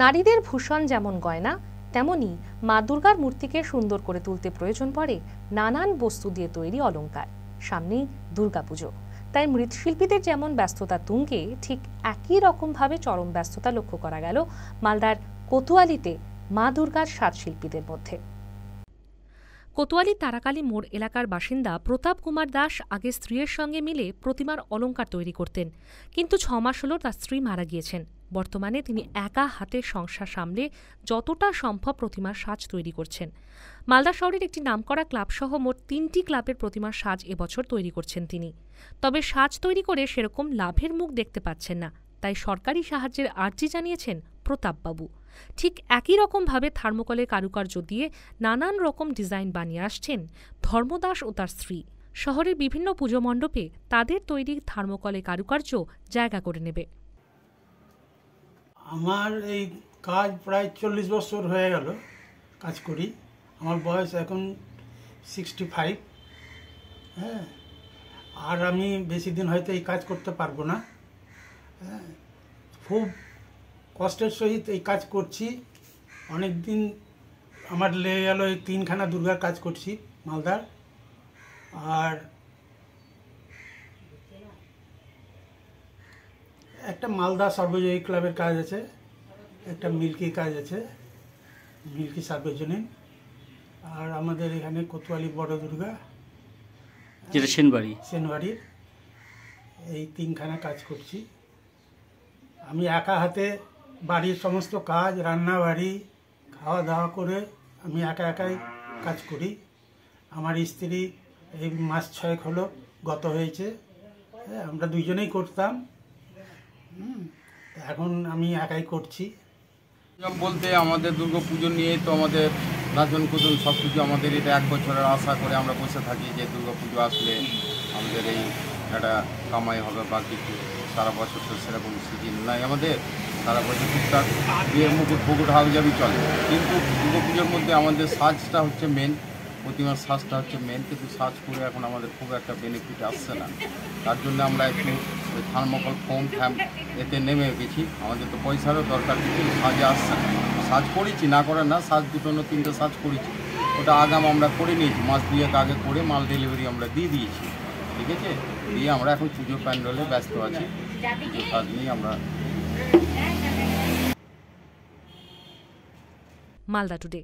নারীদের ভূষণ যেমন গয়না, তেমনি মা দুর্গার মূর্তিকে সুন্দর করে তুলতে প্রয়োজন পড়ে নানান বস্তু দিয়ে তৈরি অলংকার। সামনেই দুর্গাপুজো, তাই মৃৎশিল্পীদের যেমন ব্যস্ততা তুঙ্গে, ঠিক একই রকমভাবে চরম ব্যস্ততা লক্ষ্য করা গেল মালদার কোতোয়ালিতে মা দুর্গার সাজশিল্পীদের মধ্যে। কোতোয়ালি তারাকালী মোড় এলাকার বাসিন্দা প্রতাপ কুমার দাস আগে স্ত্রীর সঙ্গে মিলে প্রতিমার অলংকার তৈরি করতেন, কিন্তু 6 মাস হল তার স্ত্রী মারা গিয়েছেন। বর্তমানে তিনি একা হাতে সংসার সামলে যতটা সম্ভব প্রতিমার সাজ তৈরি করছেন। মালদা শহরের একটি নামকরা ক্লাব সহ মোট 3টি ক্লাবের প্রতিমার সাজ এবছর তৈরি করছেন তিনি। তবে সাজ তৈরি করে সেরকম লাভের মুখ দেখতে পাচ্ছেন না, তাই সরকারি সাহায্যের আর্জি জানিয়েছেন প্রতাপবাবু। ঠিক একই রকমভাবে থার্মোকলের কারুকার্য দিয়ে নানান রকম ডিজাইন বানিয়ে আসছেন ধর্মদাস ও তার স্ত্রী। শহরের বিভিন্ন পুজো মণ্ডপে তাদের তৈরি থার্মোকলের কারুকার্য জায়গা করে নেবে। আমার এই কাজ প্রায় 40 বছর হয়ে গেল কাজ করি। আমার বয়স এখন 65। হ্যাঁ, আর আমি বেশি দিন হয়তো এই কাজ করতে পারবো না। হ্যাঁ, খুব কষ্টের সহিত এই কাজ করছি। অনেক দিন আমার লেগে গেল, এই 3খানা দুর্গার কাজ করছি মালদার। আর একটা মালদা সর্বজনীন ক্লাবের কাজ আছে, একটা মিল্কি কাজ আছে, মিল্কি সার্বজনীন। আর আমাদের এখানে কোতোয়ালি বড় দুর্গা, যেটা সেনবাড়ির, এই 3খানা কাজ করছি। আমি একা হাতে বাড়ির সমস্ত কাজ, রান্না বাড়ি, খাওয়া দাওয়া করে আমি একাই কাজ করি। আমার স্ত্রী এই মাস 6 হলো গত হয়েছে। আমরা দুইজনেই করতাম, এখন আমি একাই করছি। বলতে আমাদের দুর্গা পুজো নিয়ে তো আমাদের নাচন কুদন সব কিছু আমাদের এটা 1 বছরের আশা করে আমরা বসে থাকি যে দুর্গা পুজো আসলে আমাদের এই একটা কামাই হবে বা কিছু। সারা বছর তো সেরকম সিজন নাই আমাদের, সারা বছর টুকটাক বিয়ের মুকুট হাউজাবি চলে, কিন্তু দুর্গা পুজোর মধ্যে আমাদের সাজটা হচ্ছে মেন, প্রতিমার সাজটা হচ্ছে মেন। কিন্তু সাজ করে এখন আমাদের খুব একটা বেনিফিট আসছে না, তার জন্য আমরা একটু থার্মোকল ফোম এতে নেমে গেছি। আমাদের তো পয়সারও দরকার, কিছু সাজে আসছে না। সাজ করেছি, না করে না, সাজ 2-3টে সাজ করেছি, ওটা আগাম আমরা করে নিয়েছি, মাস 2 আগে করে মাল ডেলিভারি আমরা দিয়ে দিয়েছি। ঠিক আছে, দিয়ে আমরা এখন পুজো প্যান্ডেলে ব্যস্ত আছি। পুজো সাজ নিয়ে আমরা। মালদা টুডে।